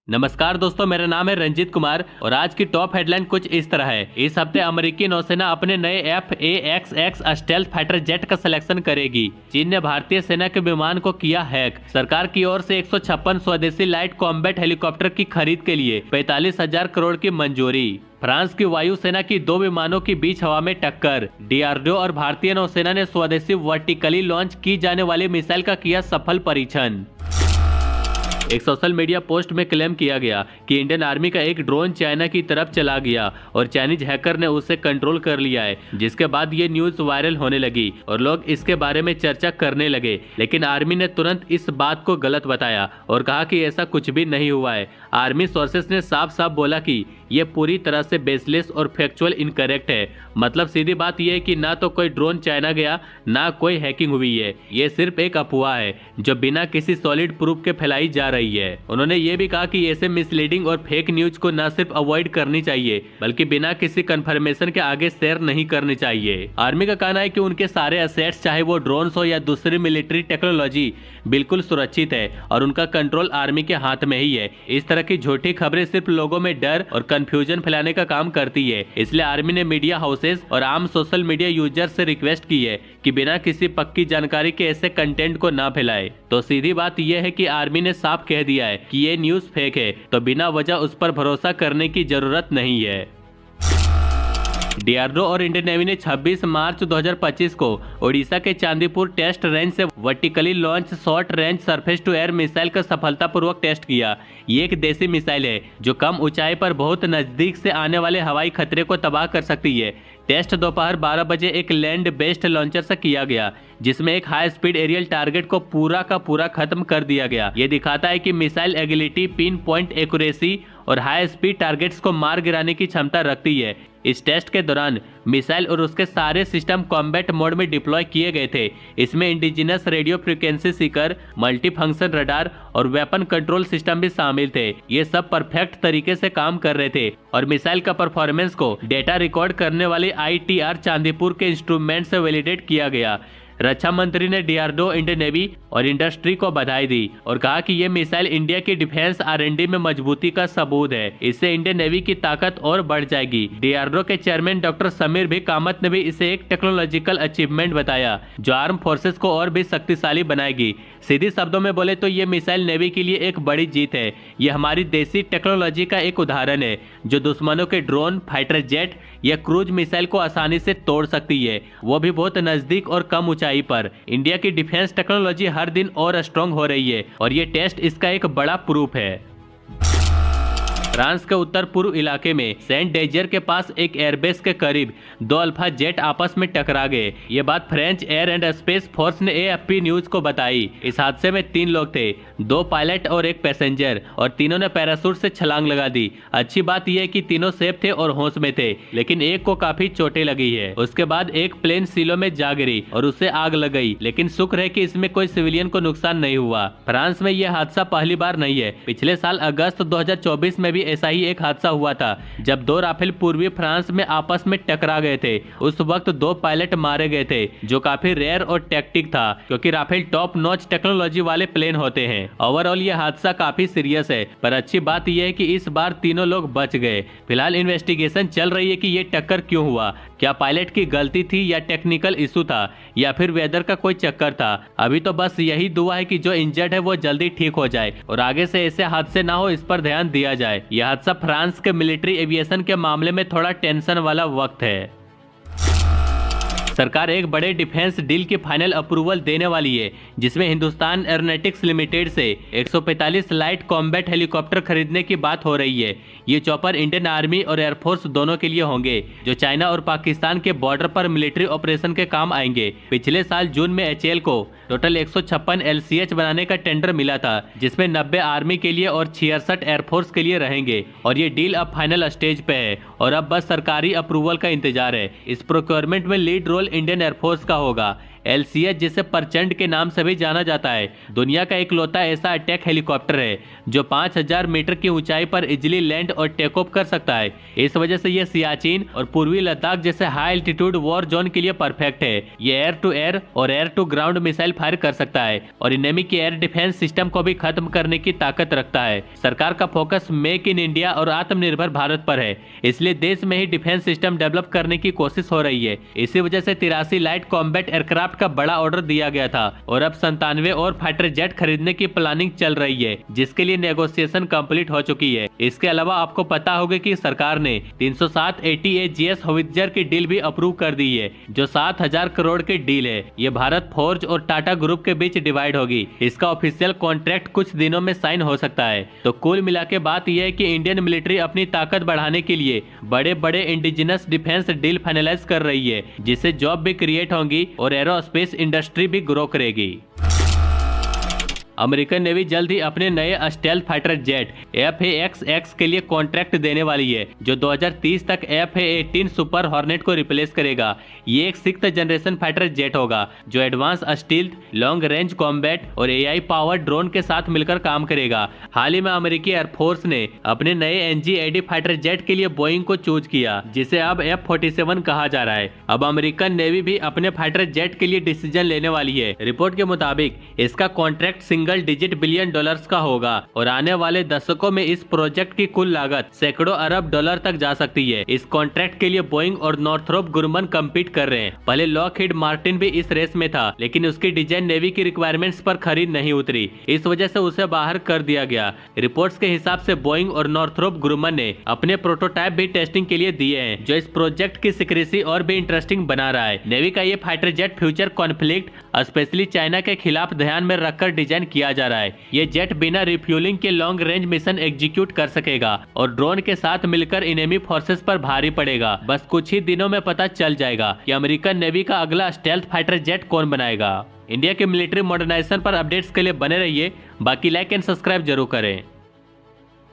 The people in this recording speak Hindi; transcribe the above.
नमस्कार दोस्तों, मेरा नाम है रंजीत कुमार और आज की टॉप हेडलाइन कुछ इस तरह है। इस हफ्ते अमेरिकी नौसेना अपने नए FA-XX स्टेल्थ फाइटर जेट का सिलेक्शन करेगी। चीन ने भारतीय सेना के विमान को किया हैक। सरकार की ओर से 156 स्वदेशी लाइट कॉम्बैट हेलीकॉप्टर की खरीद के लिए 45,000 करोड़ की मंजूरी। फ्रांस की वायुसेना की 2 विमानों की बीच हवा में टक्कर। DRDO और भारतीय नौसेना ने स्वदेशी वर्टिकली लॉन्च की जाने वाली मिसाइल का किया सफल परीक्षण। एक सोशल मीडिया पोस्ट में क्लेम किया गया कि इंडियन आर्मी का एक ड्रोन चाइना की तरफ चला गया और चाइनीज हैकर ने उसे कंट्रोल कर लिया है, जिसके बाद ये न्यूज वायरल होने लगी और लोग इसके बारे में चर्चा करने लगे। लेकिन आर्मी ने तुरंत इस बात को गलत बताया और कहा कि ऐसा कुछ भी नहीं हुआ है। आर्मी सोर्सेस ने साफ साफ बोला कि ये पूरी तरह से बेसलेस और फैक्चुअल इनकरेक्ट है। मतलब सीधी बात यह है कि ना तो कोई ड्रोन चाइना गया, ना कोई हैकिंग हुई है। ये सिर्फ एक अफवाह है जो बिना किसी सॉलिड प्रूफ के फैलाई जा रही है। उन्होंने ये भी कहा कि ऐसे मिसलीडिंग और फेक न्यूज को न सिर्फ अवॉइड करनी चाहिए बल्कि बिना किसी कंफर्मेशन के आगे शेयर नहीं करनी चाहिए। आर्मी का कहना है कि उनके सारे एसेट्स, चाहे वो ड्रोन्स हो या दूसरी मिलिट्री टेक्नोलॉजी, बिल्कुल सुरक्षित है और उनका कंट्रोल आर्मी के हाथ में ही है। इस तरह की झूठी खबरें सिर्फ लोगों में डर और कंफ्यूजन फैलाने का काम करती है। इसलिए आर्मी ने मीडिया हाउसेस और आम सोशल मीडिया यूजर्स से रिक्वेस्ट की है कि बिना किसी पक्की जानकारी के ऐसे कंटेंट को ना फैलाए। तो सीधी बात यह है कि आर्मी ने साफ कह दिया है कि ये न्यूज फेक है, तो बिना वजह उस पर भरोसा करने की जरूरत नहीं है। DRDO और इंडियन नेवी ने 26 मार्च 2025 को ओडिशा के चांदीपुर टेस्ट रेंज से vertically launch short range surface to air missile का सफलतापूर्वक टेस्ट किया। ये एक देसी मिसाइल है जो कम ऊंचाई पर बहुत नजदीक से आने वाले हवाई खतरे को तबाह कर सकती है। टेस्ट दोपहर 12 बजे एक लैंड बेस्ड लॉन्चर से किया गया, जिसमें एक हाई स्पीड एरियल टारगेट को पूरा का पूरा खत्म कर दिया गया। ये दिखाता है कि मिसाइल एगिलिटी, पिन पॉइंट एक्यूरेसी और हाई स्पीड टारगेट्स को मार गिराने की क्षमता रखती है। इस टेस्ट के दौरान मिसाइल और उसके सारे सिस्टम कॉम्बैट मोड में डिप्लॉय किए गए थे। इसमें indigenous radio frequency Sikar, multi function radar और वेपन कंट्रोल सिस्टम भी शामिल थे। ये सब परफेक्ट तरीके से काम कर रहे थे और मिसाइल का परफॉर्मेंस को डेटा रिकॉर्ड करने वाले ITR चांदीपुर के इंस्ट्रूमेंट से वैलिडेट किया गया। रक्षा मंत्री ने DRDO, इंडियन नेवी और इंडस्ट्री को बधाई दी और कहा कि ये मिसाइल इंडिया की डिफेंस R&D में मजबूती का सबूत है। इससे इंडियन नेवी की ताकत और बढ़ जाएगी। DRDO के चेयरमैन डॉक्टर समीर भी कामत ने भी इसे एक टेक्नोलॉजिकल अचीवमेंट बताया जो आर्म फोर्सेस को और भी शक्तिशाली बनाएगी। सीधे शब्दों में बोले तो ये मिसाइल नेवी के लिए एक बड़ी जीत है। ये हमारी देसी टेक्नोलॉजी का एक उदाहरण है जो दुश्मनों के ड्रोन, फाइटर जेट या क्रूज मिसाइल को आसानी से तोड़ सकती है, वो भी बहुत नजदीक और कम ऊंचाई पर। इंडिया की डिफेंस टेक्नोलॉजी हर दिन और स्ट्रॉन्ग हो रही है और ये टेस्ट इसका एक बड़ा प्रूफ है। फ्रांस के उत्तर पूर्व इलाके में सेंट डेजियर के पास एक एयरबेस के करीब 2 अल्फा जेट आपस में टकरा गए। ये बात French air and space force ने AFP न्यूज को बताई। इस हादसे में 3 लोग थे, 2 पायलट और 1 पैसेंजर, और तीनों ने पैराशूट से छलांग लगा दी। अच्छी बात यह है कि तीनों सेफ थे और होश में थे, लेकिन एक को काफी चोटें लगी है। उसके बाद एक प्लेन सीलो में जा गिरी और उससे आग लग गई, लेकिन शुक्र है कि इसमें कोई सिविलियन को नुकसान नहीं हुआ। फ्रांस में यह हादसा पहली बार नहीं है। पिछले साल अगस्त 2024 में भी ऐसा ही एक हादसा हुआ था जब 2 राफेल पूर्वी फ्रांस में आपस में टकरा गए थे। उस वक्त 2 पायलट मारे गए थे, जो काफी रेयर और टैक्टिक था क्योंकि राफेल टॉप नॉच टेक्नोलॉजी वाले प्लेन होते हैं। ओवरऑल ये हादसा काफी सीरियस है, पर अच्छी बात यह है कि इस बार तीनों लोग बच गए। फिलहाल इन्वेस्टिगेशन चल रही है कि ये टक्कर क्यों हुआ, क्या पायलट की गलती थी या टेक्निकल इशू था या फिर वेदर का कोई चक्कर था। अभी तो बस यही दुआ है कि जो इंजर्ड है वो जल्दी ठीक हो जाए और आगे से ऐसे हादसे ना हो, इस पर ध्यान दिया जाए। यह हादसा फ्रांस के मिलिट्री एविएशन के मामले में थोड़ा टेंशन वाला वक्त है। सरकार एक बड़े डिफेंस डील की फाइनल अप्रूवल देने वाली है, जिसमें हिंदुस्तान एरोनॉटिक्स लिमिटेड से 145 लाइट कॉम्बैट हेलीकॉप्टर खरीदने की बात हो रही है। ये चॉपर इंडियन आर्मी और एयरफोर्स दोनों के लिए होंगे, जो चाइना और पाकिस्तान के बॉर्डर पर मिलिट्री ऑपरेशन के काम आएंगे। पिछले साल जून में HAL को टोटल 156 LCH बनाने का टेंडर मिला था, जिसमें 90 आर्मी के लिए और 66 एयरफोर्स के लिए रहेंगे और ये डील अब फाइनल स्टेज पे है और अब बस सरकारी अप्रूवल का इंतजार है। इस प्रोक्योरमेंट में लीड रोल इंडियन एयरफोर्स का होगा। LCS, जिसे प्रचंड के नाम से भी जाना जाता है, दुनिया का इकलौता ऐसा अटैक हेलीकॉप्टर है जो 5000 मीटर की ऊंचाई पर इजिली लैंड और टेक ऑफ कर सकता है। इस वजह से यह सियाचिन और पूर्वी लद्दाख जैसे हाई एल्टीट्यूड वॉर जोन के लिए परफेक्ट है। ये एयर टू एयर और air to ground missile fire कर सकता है और एनिमी की एयर डिफेंस सिस्टम को भी खत्म करने की ताकत रखता है। सरकार का फोकस मेक इन इंडिया और आत्मनिर्भर भारत पर है, इसलिए देश में ही डिफेंस सिस्टम डेवलप करने की कोशिश हो रही है। इसी वजह से 83 लाइट कॉम्बैट एयरक्राफ्ट का बड़ा ऑर्डर दिया गया था और अब 97 और फाइटर जेट खरीदने की प्लानिंग चल रही है, जिसके लिए नेगोशिएशन कंप्लीट हो चुकी है। इसके अलावा आपको पता होगा कि सरकार ने 307 ATAGS होवित्जर की डील भी अप्रूव कर दी है, जो 7000 करोड़ की डील है। ये भारत फोर्ज और टाटा ग्रुप के बीच डिवाइड होगी। इसका ऑफिशियल कॉन्ट्रैक्ट कुछ दिनों में साइन हो सकता है। तो कुल मिला के बात यह है कि इंडियन मिलिट्री अपनी ताकत बढ़ाने के लिए बड़े बड़े इंडिजिनस डिफेंस डील फाइनलाइज कर रही है, जिससे जॉब भी क्रिएट होंगी और एरोस्पेस इंडस्ट्री भी ग्रो करेगी। अमेरिकन नेवी जल्द ही अपने नए स्टेल्थ फाइटर जेट FA-XX के लिए कॉन्ट्रैक्ट देने वाली है, जो 2030 तक FA-18 सुपर हॉर्नेट को रिप्लेस करेगा। ये एक 6th जनरेशन फाइटर जेट होगा जो advance stealth, long range combat और AI पावर ड्रोन के साथ मिलकर काम करेगा। हाल ही में अमेरिकी एयरफोर्स ने अपने नए NG-80 फाइटर जेट के लिए बोइंग को चूज किया, जिसे अब F-47 कहा जा रहा है। अब अमेरिकन नेवी भी अपने फाइटर जेट के लिए डिसीजन लेने वाली है। रिपोर्ट के मुताबिक इसका contract single digit billion dollars का होगा और आने वाले दशकों में इस प्रोजेक्ट की कुल लागत सैकड़ों अरब डॉलर तक जा सकती है। इस कॉन्ट्रैक्ट के लिए बोइंग और नॉर्थरोप ग्रुमन कम्पीट कर रहे हैं। पहले लॉकहीड मार्टिन भी इस रेस में था, लेकिन उसकी डिजाइन नेवी की रिक्वायरमेंट्स पर खरी नहीं उतरी, इस वजह से उसे बाहर कर दिया गया। रिपोर्ट्स के हिसाब से बोइंग और नॉर्थरोप ग्रुमन ने अपने प्रोटोटाइप भी टेस्टिंग के लिए दिए हैं, जो इस प्रोजेक्ट की सिक्रेसी और भी इंटरेस्टिंग बना रहा है। नेवी का ये fighter jet future conflict specially China के खिलाफ ध्यान में रखकर डिजाइन किया जा रहा है। ये जेट बिना रिफ्यूलिंग के लॉन्ग रेंज मिशन एग्जीक्यूट कर सकेगा और ड्रोन के साथ मिलकर एनिमी फोर्सेस पर भारी पड़ेगा। बस कुछ ही दिनों में पता चल जाएगा कि अमेरिकन नेवी का अगला स्टेल्थ फाइटर जेट कौन बनाएगा। इंडिया के मिलिट्री मॉडर्नाइजेशन पर अपडेट्स के लिए बने रहिए। बाकी लाइक एंड सब्सक्राइब जरूर करें।